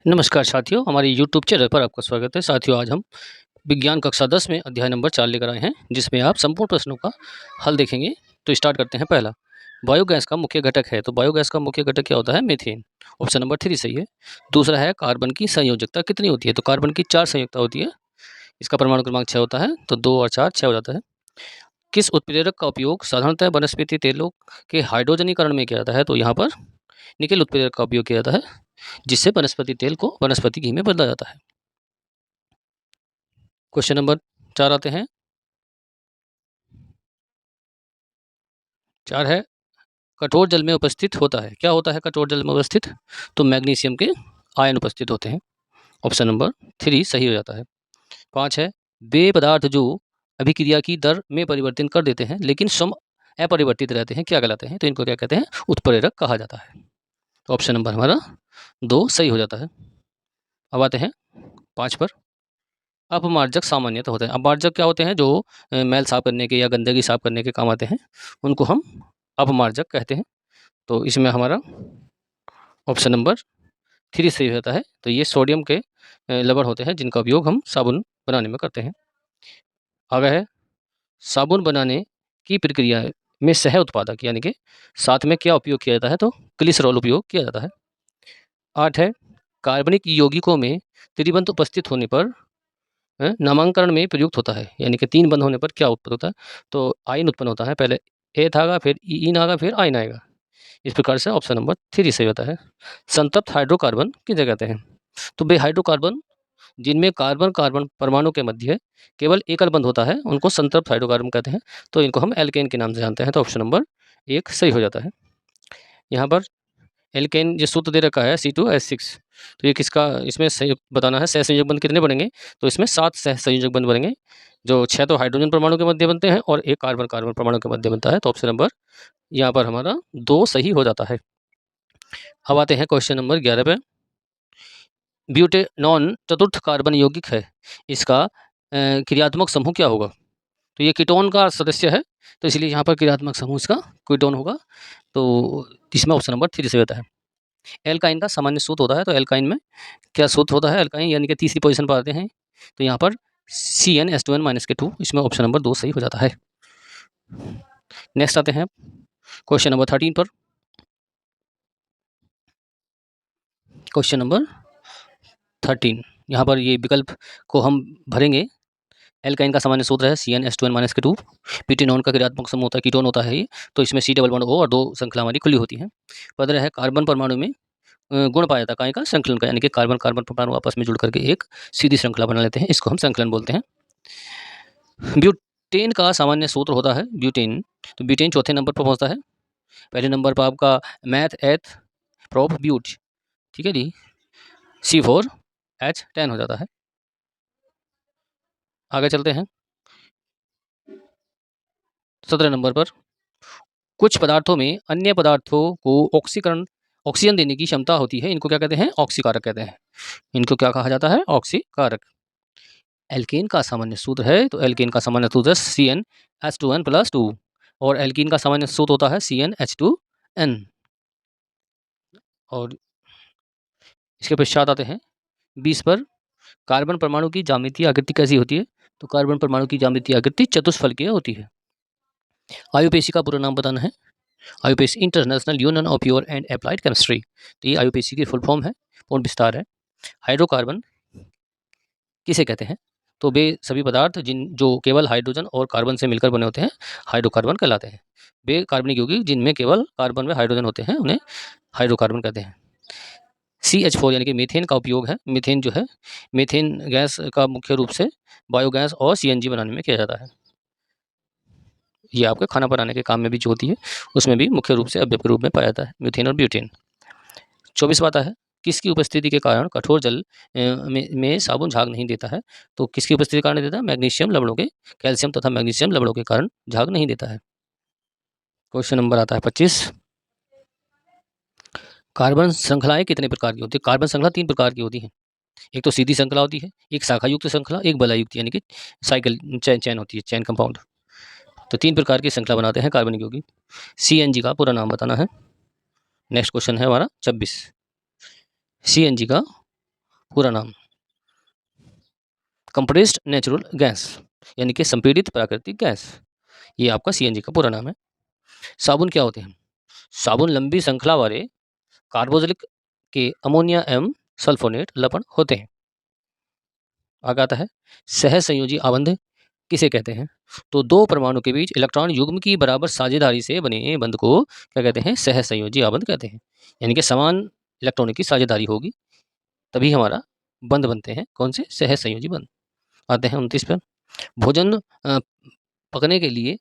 नमस्कार साथियों, हमारी यूट्यूब चैनल पर आपका स्वागत है। साथियों, आज हम विज्ञान कक्षा 10 में अध्याय नंबर 4 लेकर आए हैं, जिसमें आप संपूर्ण प्रश्नों का हल देखेंगे। तो स्टार्ट करते हैं। पहला, बायोगैस का मुख्य घटक है। तो बायोगैस का मुख्य घटक क्या होता है? मीथेन। ऑप्शन नंबर 3 सही है। दूसरा है, कार्बन की संयोजकता कितनी होती है? तो कार्बन की 4 संयोजकता होती है। इसका परमाणु क्रमांक 6 होता है, तो 2 और 4 6 हो जाता है। किस उत्प्रेरक का उपयोग साधारणतः वनस्पति तेलों के हाइड्रोजनीकरण में किया जाता है? तो यहाँ पर निकेल उत्प्रेरक का उपयोग किया जाता है, जिससे वनस्पति तेल को वनस्पति घी में बदला जाता है। क्वेश्चन नंबर 4 आते हैं। 4 है, कठोर जल में उपस्थित होता है। क्या होता है कठोर जल में उपस्थित? तो मैग्नीशियम के आयन उपस्थित होते हैं। ऑप्शन नंबर 3 सही हो जाता है। 5 है, वे पदार्थ जो अभिक्रिया की दर में परिवर्तन कर देते हैं लेकिन स्वयं अपरिवर्तित रहते हैं, क्या कहलाते हैं? तो इनको क्या कहते हैं? उत्प्रेरक कहा जाता है। तो ऑप्शन नंबर हमारा 2 सही हो जाता है। अब आते हैं 5 पर। अपमार्जक सामान्यतः होते हैं। अपमार्जक क्या होते हैं? जो मैल साफ करने के या गंदगी साफ करने के काम आते हैं, उनको हम अपमार्जक कहते हैं। तो इसमें हमारा ऑप्शन नंबर 3 सही होता है। तो ये सोडियम के लवण होते हैं, जिनका उपयोग हम साबुन बनाने में करते हैं। आगे है, साबुन बनाने की प्रक्रिया में सह उत्पादक यानी कि साथ में क्या उपयोग किया जाता है? तो ग्लिसरॉल उपयोग किया जाता है। 8 है, कार्बनिक यौगिकों में त्रिबंध उपस्थित होने पर नामांकरण में प्रयुक्त होता है, यानी कि 3 बंध होने पर क्या उत्पन्न होता है? तो आयन उत्पन्न होता है। पहले एथ आएगा, फिर ईन आएगा, फिर आयन आएगा। इस प्रकार से ऑप्शन नंबर 3 सही होता है। संतृप्त हाइड्रोकार्बन किसे कहते हैं? तो वे हाइड्रोकार्बन जिनमें कार्बन कार्बन परमाणु के मध्य केवल एकल बंध होता है, उनको संतृप्त हाइड्रोकार्बन कहते हैं। तो इनको हम एल्केन के नाम से जानते हैं। तो ऑप्शन नंबर 1 सही हो जाता है। यहाँ पर एल्केन जो सूत्र दे रखा है C2H6, तो ये किसका, इसमें संयुक्त बताना है। सहसंयोजक बंध कितने बनेंगे? तो इसमें 7 सहसंयोजक बंध बनेंगे, जो 6 तो हाइड्रोजन परमाणु के मध्य बनते हैं और 1 कार्बन कार्बन परमाणु के मध्य बनता है। तो ऑप्शन नंबर यहाँ पर हमारा 2 सही हो जाता है। अब आते हैं क्वेश्चन नंबर 11 पे। ब्यूटेनॉन चतुर्थ कार्बन यौगिक है, इसका क्रियात्मक समूह क्या होगा? तो ये कीटोन का सदस्य है, तो इसलिए यहाँ पर क्रियात्मक समूह इसका कीटोन होगा। तो इसमें ऑप्शन नंबर 3 सही होता है। एल्काइन का सामान्य सूत्र होता है। तो एल्काइन में क्या सूत्र होता है? एल्काइन यानी कि तीसरी पोजीशन पर आते हैं, तो यहाँ पर CnH2n-2। इसमें ऑप्शन नंबर 2 सही हो जाता है। नेक्स्ट आते हैं क्वेश्चन नंबर 13 पर। क्वेश्चन नंबर 13, यहाँ पर ये विकल्प को हम भरेंगे। एल्काइन का सामान्य सूत्र है CnH2n-2। ब्यूटेनॉन का क्रियात्मक समूह होता है, कीटोन होता है ये, तो इसमें C डबल बॉन्ड O और 2 श्रृंखला हमारी खुली होती है। 15 है, कार्बन परमाणु में गुण पाया जाता है काय का? संकलन का, यानी कि कार्बन कार्बन परमाणु आपस में जुड़ करके एक सीधी श्रृंखला बना लेते हैं, इसको हम संकलन बोलते हैं। ब्यूटेन का सामान्य सूत्र होता है ब्यूटेन। तो ब्यूटेन चौथे नंबर पर पहुंचता है। पहले नंबर पर आपका मैथ एथ प्रोप ब्यूट, ठीक है जी, C4H10 हो जाता है। आगे चलते हैं 17 नंबर पर। कुछ पदार्थों में अन्य पदार्थों को ऑक्सीजन देने की क्षमता होती है, इनको क्या कहते हैं? ऑक्सीकारक कहते हैं। इनको क्या कहा जाता है? ऑक्सीकारक। एल्केन का सामान्य सूत्र है, तो एल्केन का सामान्य सूत्र है CnH2n+2 और एल्कीन का सामान्य सूत्र होता है CnH2n। और इसके पश्चात आते हैं 20 पर। कार्बन परमाणु की ज्यामितीय आकृति कैसी होती है? तो कार्बन परमाणु की ज्यामितीय आकृति चतुष्फलकीय होती है। आयुपेशी का पूरा नाम बताना है। IUPAC international union of pure and applied chemistry. तो ये आयुपेशी की फुल फॉर्म है, पूर्ण विस्तार है। हाइड्रोकार्बन किसे कहते हैं? तो वे सभी पदार्थ जो केवल हाइड्रोजन और कार्बन से मिलकर बने होते हैं, हाइड्रोकार्बन कहलाते हैं। वे कार्बनिक यौगिक जिनमें केवल कार्बन व हाइड्रोजन होते हैं, उन्हें हाइड्रोकार्बन कहते हैं। CH4 यानी कि मीथेन का उपयोग है। मीथेन जो है, मीथेन गैस का मुख्य रूप से बायोगैस और CNG बनाने में किया जाता है। ये आपके खाना बनाने के काम में भी जो होती है, उसमें भी मुख्य रूप से अवयव के रूप में पाया जाता है मीथेन और ब्यूटेन। 24 आता है, किसकी उपस्थिति के कारण कठोर जल में साबुन झाग नहीं देता है? तो किसकी उपस्थिति के कारण देता है? मैग्नीशियम लवणों के, कैल्शियम तथा मैग्नीशियम लवणों के कारण झाग नहीं देता है। क्वेश्चन नंबर आता है 25। कार्बन श्रृंखलाएं कितने प्रकार की होती है? कार्बन श्रृंखला 3 प्रकार की होती है। एक तो सीधी श्रृंखला होती है, एक शाखा युक्त श्रृंखला, एक बलय युक्त यानी कि साइकिल चैन होती है, चैन कंपाउंड। तो 3 प्रकार की श्रृंखला बनाते हैं कार्बनिक यौगिक। CNG का पूरा नाम बताना है। नेक्स्ट क्वेश्चन है हमारा 26। CNG का पूरा नाम कंप्रेस्ड नेचुरल गैस, यानी कि संपीड़ित प्राकृतिक गैस, ये आपका सीएनजी का पूरा नाम है। साबुन क्या होते हैं? साबुन लंबी श्रृंखला वाले कार्बोक्सिलिक के अमोनिया एवं सल्फोनेट लवण होते हैं। आगे आता है सह संयोजी आबंध किसे कहते हैं? तो दो परमाणु के बीच इलेक्ट्रॉन युग्म की बराबर साझेदारी से बने बंध को क्या कहते हैं? सह संयोजी आबंध कहते हैं। यानी कि समान इलेक्ट्रॉनों की साझेदारी होगी तभी हमारा बंध बनते हैं। कौन से? सह संयोजी बंध। आते हैं 29 पर। भोजन पकने के लिए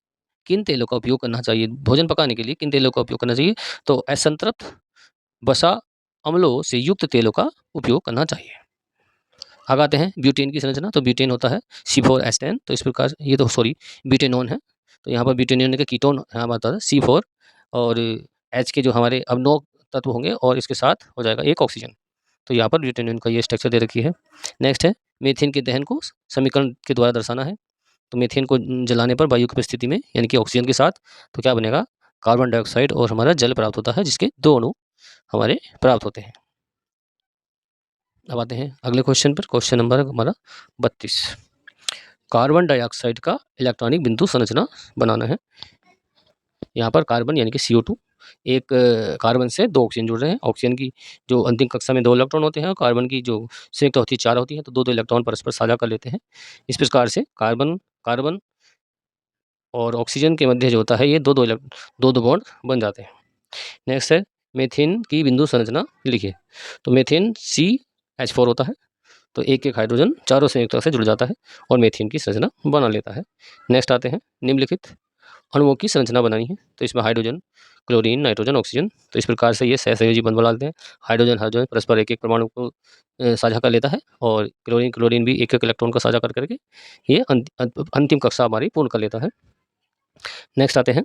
किन तेलों का उपयोग करना चाहिए? भोजन पकाने के लिए किन तेलों का उपयोग करना चाहिए? तो असंतृप्त वसा अम्लों से युक्त तेलों का उपयोग करना चाहिए। आगे आते हैं ब्यूटेन की संरचना। तो ब्यूटेन होता है C4H10। तो इस प्रकार ये तो सॉरी ब्यूटेनॉन है। तो यहाँ पर ब्यूटेनॉन के कीटोन यहाँ आता है C4 और H के जो हमारे अब 9 तत्व होंगे और इसके साथ हो जाएगा एक ऑक्सीजन। तो यहाँ पर ब्यूटेनॉन का ये स्ट्रक्चर दे रखी है। नेक्स्ट है मीथेन के दहन को समीकरण के द्वारा दर्शाना है। तो मीथेन को जलाने पर वायु की उपस्थिति में यानी कि ऑक्सीजन के साथ तो क्या बनेगा? कार्बन डाइऑक्साइड और हमारा जल प्राप्त होता है जिसके 2 अणु हमारे प्राप्त होते हैं। अब आते हैं अगले क्वेश्चन पर। क्वेश्चन नंबर हमारा 32। कार्बन डाइऑक्साइड का इलेक्ट्रॉनिक बिंदु संरचना बनाना है। यहाँ पर कार्बन यानी कि CO2 एक कार्बन से 2 ऑक्सीजन जुड़ रहे हैं। ऑक्सीजन की जो अंतिम कक्षा में 2 इलेक्ट्रॉन होते हैं और कार्बन की जो संयुक्त होती है 4 होती है, तो 2-2 इलेक्ट्रॉन परस्पर साझा कर लेते हैं। इस प्रकार से कार्बन कार्बन और ऑक्सीजन के मध्य जो होता है ये 2-2 बॉन्ड बन जाते हैं। नेक्स्ट है मीथेन की बिंदु संरचना लिखिए। तो मीथेन CH4 होता है। तो एक एक हाइड्रोजन चारों संयुक्तों से जुड़ जाता है और मीथेन की संरचना बना लेता है। नेक्स्ट आते हैं निम्नलिखित अणुओं की संरचना बनानी है। तो इसमें हाइड्रोजन, क्लोरीन, नाइट्रोजन, ऑक्सीजन। तो इस प्रकार से ये सहसंयोजी बंध बना लेते हैं। हाइड्रोजन हाइड्रोजन परस्पर एक एक परमाणु को साझा कर लेता है और क्लोरीन क्लोरीन भी एक एक इलेक्ट्रॉन को साझा कर करके ये अंतिम कक्षा हमारी पूर्ण कर लेता है। नेक्स्ट आते हैं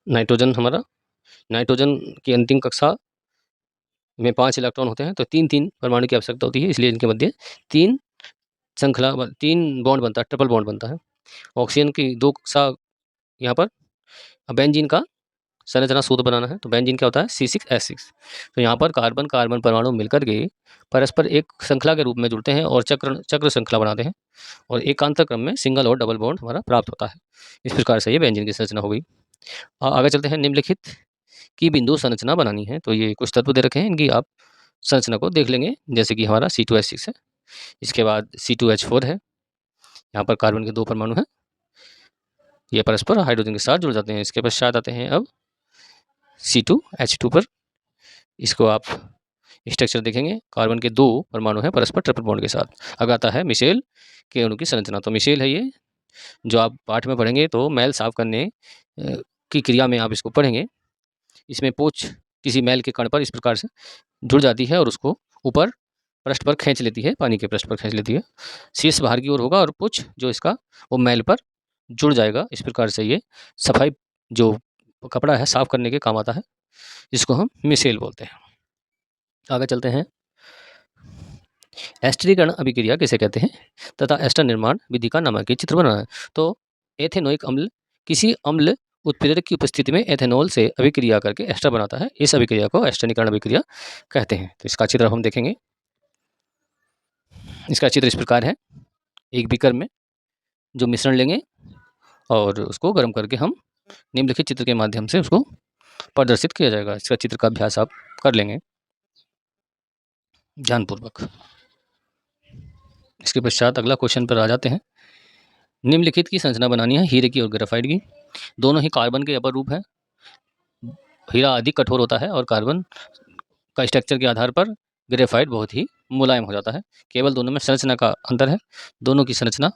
नाइट्रोजन। हमारा नाइट्रोजन की अंतिम कक्षा में 5 इलेक्ट्रॉन होते हैं, तो 3-3 परमाणु की आवश्यकता होती है, इसलिए इनके मध्य 3 बॉन्ड बनता है, ट्रिपल बॉन्ड बनता है। ऑक्सीजन की 2 कक्षा यहाँ पर। अब बेंजीन का संरचना सूत्र बनाना है। तो बेंजीन क्या होता है? C6H6। तो यहाँ पर कार्बन कार्बन परमाणु मिलकर के परस्पर एक श्रृंखला के रूप में जुड़ते हैं और चक्र श्रृंखला बनाते हैं और एकांतर क्रम में सिंगल और डबल बॉन्ड हमारा प्राप्त होता है। इस प्रकार से ये बेंजीन की संरचना हो गई। आगे चलते हैं निम्नलिखित की बिंदु संरचना बनानी है। तो ये कुछ तत्व दे रखे हैं, इनकी आप संरचना को देख लेंगे। जैसे कि हमारा C2H6 है, इसके बाद C2H4 है, यहाँ पर कार्बन के 2 परमाणु हैं, ये परस्पर हाइड्रोजन के साथ जुड़ जाते हैं। इसके पश्चात आते हैं अब C2H2 पर। इसको आप स्ट्रक्चर देखेंगे, कार्बन के 2 परमाणु हैं परस्पर ट्रिपल बॉन्ड के साथ। अब आता है मिशेल के अणु की संरचना। तो मिशेल है ये, जो आप पाठ में पढ़ेंगे तो मैल साफ करने की क्रिया में आप इसको पढ़ेंगे। इसमें पूंछ किसी मैल के कण पर इस प्रकार से जुड़ जाती है और उसको ऊपर पृष्ठ पर खींच लेती है, पानी के पृष्ठ पर खींच लेती है। शीर्ष बाहर की ओर होगा और पूंछ जो इसका वो मैल पर जुड़ जाएगा। इस प्रकार से ये सफाई जो कपड़ा है साफ करने के काम आता है, जिसको हम मिशेल बोलते हैं। आगे चलते हैं एस्टरीकरण अभिक्रिया किसे कहते हैं तथा एस्टर निर्माण विधि का नामांकित चित्र बनाना है। तो एथेनोइक अम्ल किसी अम्ल उत्प्रेरक की उपस्थिति में एथेनॉल से अभिक्रिया करके एस्टर बनाता है। इस अभिक्रिया को एस्टरीकरण अभिक्रिया कहते हैं। तो इसका चित्र हम देखेंगे। इसका चित्र इस प्रकार है। एक बीकर में जो मिश्रण लेंगे और उसको गर्म करके हम निम्नलिखित चित्र के माध्यम से उसको प्रदर्शित किया जाएगा। इसका चित्र का अभ्यास आप कर लेंगे ध्यानपूर्वक। इसके पश्चात अगला क्वेश्चन पर आ जाते हैं। निम्नलिखित की संरचना बनानी है हीरे की और ग्रेफाइट की। दोनों ही कार्बन के अपर रूप है। हीरा अधिक कठोर होता है और कार्बन का स्ट्रक्चर के आधार पर ग्रेफाइट बहुत ही मुलायम हो जाता है। केवल दोनों में संरचना का अंतर है। दोनों की संरचना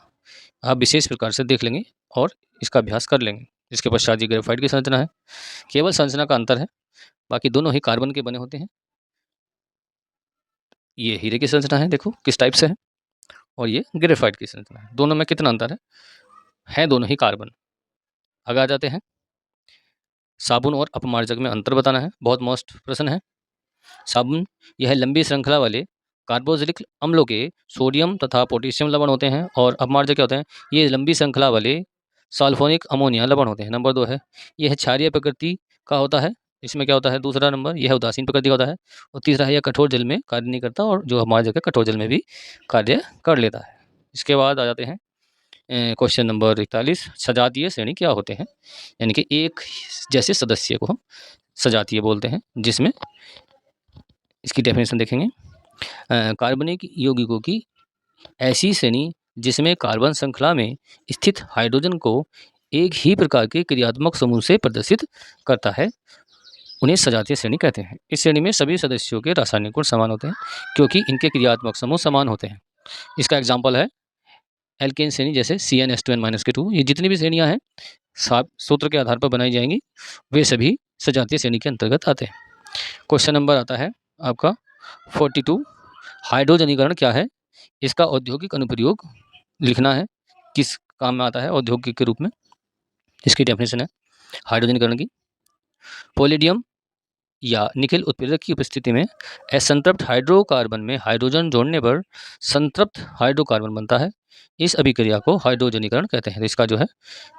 आप विशेष प्रकार से देख लेंगे और इसका अभ्यास कर लेंगे। इसके पश्चात ये ग्रेफाइट की संरचना है। केवल संरचना का अंतर है, बाकी दोनों ही कार्बन के बने होते हैं। ये हीरे की संरचना है, देखो किस टाइप से है, और ये ग्रेफाइट की संरचना है। दोनों में कितना अंतर है दोनों ही कार्बन। आगे आ जाते हैं साबुन और अपमार्जक में अंतर बताना है। बहुत मोस्ट प्रश्न है। साबुन यह लंबी श्रृंखला वाले कार्बोक्सिलिक अम्लों के सोडियम तथा पोटेशियम लवण होते हैं और अपमार्जक क्या होते हैं? ये लंबी श्रृंखला वाले सल्फोनिक अमोनिया लवण होते हैं। नंबर 2 है यह क्षारीय प्रकृति का होता है इसमें क्या होता है, दूसरा नंबर यह उदासीन प्रकृति का होता है, और तीसरा है यह कठोर जल में कार्य नहीं करता और जो हमारी जगह कठोर जल में भी कार्य कर लेता है। इसके बाद आ जाते हैं क्वेश्चन नंबर 41, सजातीय श्रेणी क्या होते हैं? यानी कि एक जैसे सदस्य को हम सजातीय बोलते हैं, जिसमें इसकी डेफिनेशन देखेंगे। कार्बनिक यौगिकों की ऐसी श्रेणी जिसमें कार्बन श्रृंखला में स्थित हाइड्रोजन को एक ही प्रकार के क्रियात्मक समूह से प्रदर्शित करता है, उन्हें सजातीय श्रेणी कहते हैं। इस श्रेणी में सभी सदस्यों के रासायनिक गुण समान होते हैं क्योंकि इनके क्रियात्मक समूह समान होते हैं। इसका एग्जाम्पल है एल्केन श्रेणी, जैसे CnH2n-2। ये जितनी भी श्रेणियां हैं सात सूत्र के आधार पर बनाई जाएंगी, वे सभी सजातीय श्रेणी के अंतर्गत आते हैं। क्वेश्चन नंबर आता है आपका 42, हाइड्रोजनीकरण क्या है? इसका औद्योगिक अनुप्रयोग लिखना है, किस काम में आता है औद्योगिक के रूप में। इसकी डेफिनेशन है हाइड्रोजनीकरण की, पोलेडियम या निकेल उत्प्रेरक की उपस्थिति में असंतृप्त हाइड्रोकार्बन में हाइड्रोजन जोड़ने पर संतृप्त हाइड्रोकार्बन बनता है। इस अभिक्रिया को हाइड्रोजनीकरण कहते हैं। तो इसका जो है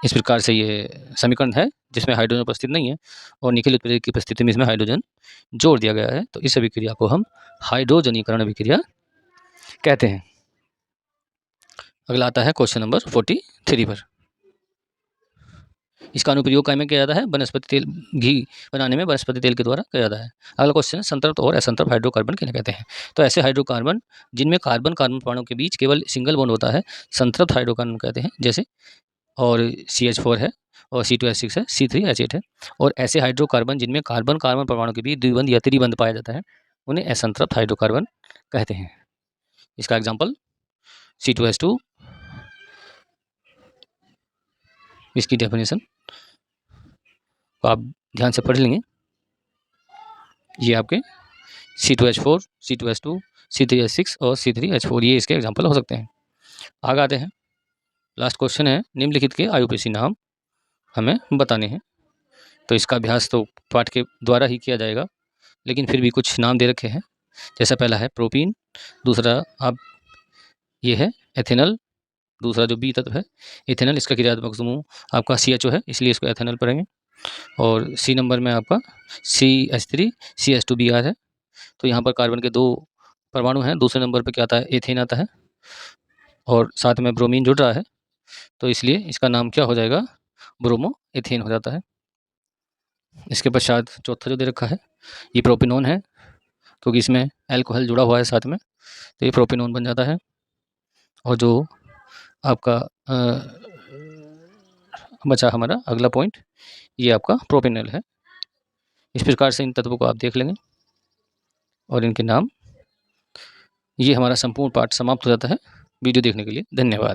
इस प्रकार से ये समीकरण है जिसमें हाइड्रोजन उपस्थित नहीं है और निकेल उत्प्रेरक की उपस्थिति में इसमें हाइड्रोजन जोड़ दिया गया है, तो इस अभिक्रिया को हम हाइड्रोजनीकरण अभिक्रिया कहते हैं। अगला आता है क्वेश्चन नंबर 43 पर। इसका अनुप्रयोग काय में किया जाता है? वनस्पति तेल, घी बनाने में वनस्पति तेल के द्वारा किया जाता है। अगला क्वेश्चन, संतृप्त और असंतृप्त हाइड्रोकार्बन किन्हें कहते हैं? तो ऐसे हाइड्रोकार्बन जिनमें कार्बन कार्बन परमाणु के बीच केवल सिंगल बॉन्ड होता है संतृप्त हाइड्रोकार्बन कहते हैं, जैसे और CH4 है और C2H6 है, C3H8 है। और ऐसे हाइड्रोकार्बन जिनमें कार्बन कार्बन परमाणु के बीच द्विबंध या त्रिबंध पाया जाता है उन्हें असंतृप्त हाइड्रोकार्बन कहते हैं। इसका एग्जाम्पल C2H2। इसकी डेफिनेशन तो आप ध्यान से पढ़ लेंगे। ये आपके C2H4, C2H2, C3H6 और C3H4 ये इसके एग्जाम्पल हो सकते हैं। आगे आते हैं, लास्ट क्वेश्चन है, निम्नलिखित के आयुपेशी नाम हमें बताने हैं। तो इसका अभ्यास तो पाठ के द्वारा ही किया जाएगा, लेकिन फिर भी कुछ नाम दे रखे हैं। जैसा पहला है प्रोपीन, दूसरा आप ये है एथेनल, दूसरा जो बी तत्व है इथेनल, इसका क्रियात्मक समूह आपका CHO है, इसलिए इसको एथेनल पढ़ेंगे। और C नंबर में आपका CH3 CH2Br है। तो यहाँ पर कार्बन के 2 परमाणु हैं। दूसरे नंबर पर क्या आता है? एथेन आता है और साथ में ब्रोमीन जुड़ रहा है, तो इसलिए इसका नाम क्या हो जाएगा? ब्रोमो एथेन हो जाता है। इसके पश्चात चौथा जो दे रखा है ये प्रोपिनोन है, क्योंकि इसमें एल्कोहल जुड़ा हुआ है साथ में, तो ये प्रोपिनोन बन जाता है। और जो आपका बचा हमारा अगला पॉइंट, ये आपका प्रोपेनॉल है। इस प्रकार से इन तत्वों को आप देख लेंगे और इनके नाम। ये हमारा संपूर्ण पाठ समाप्त हो जाता है। वीडियो देखने के लिए धन्यवाद।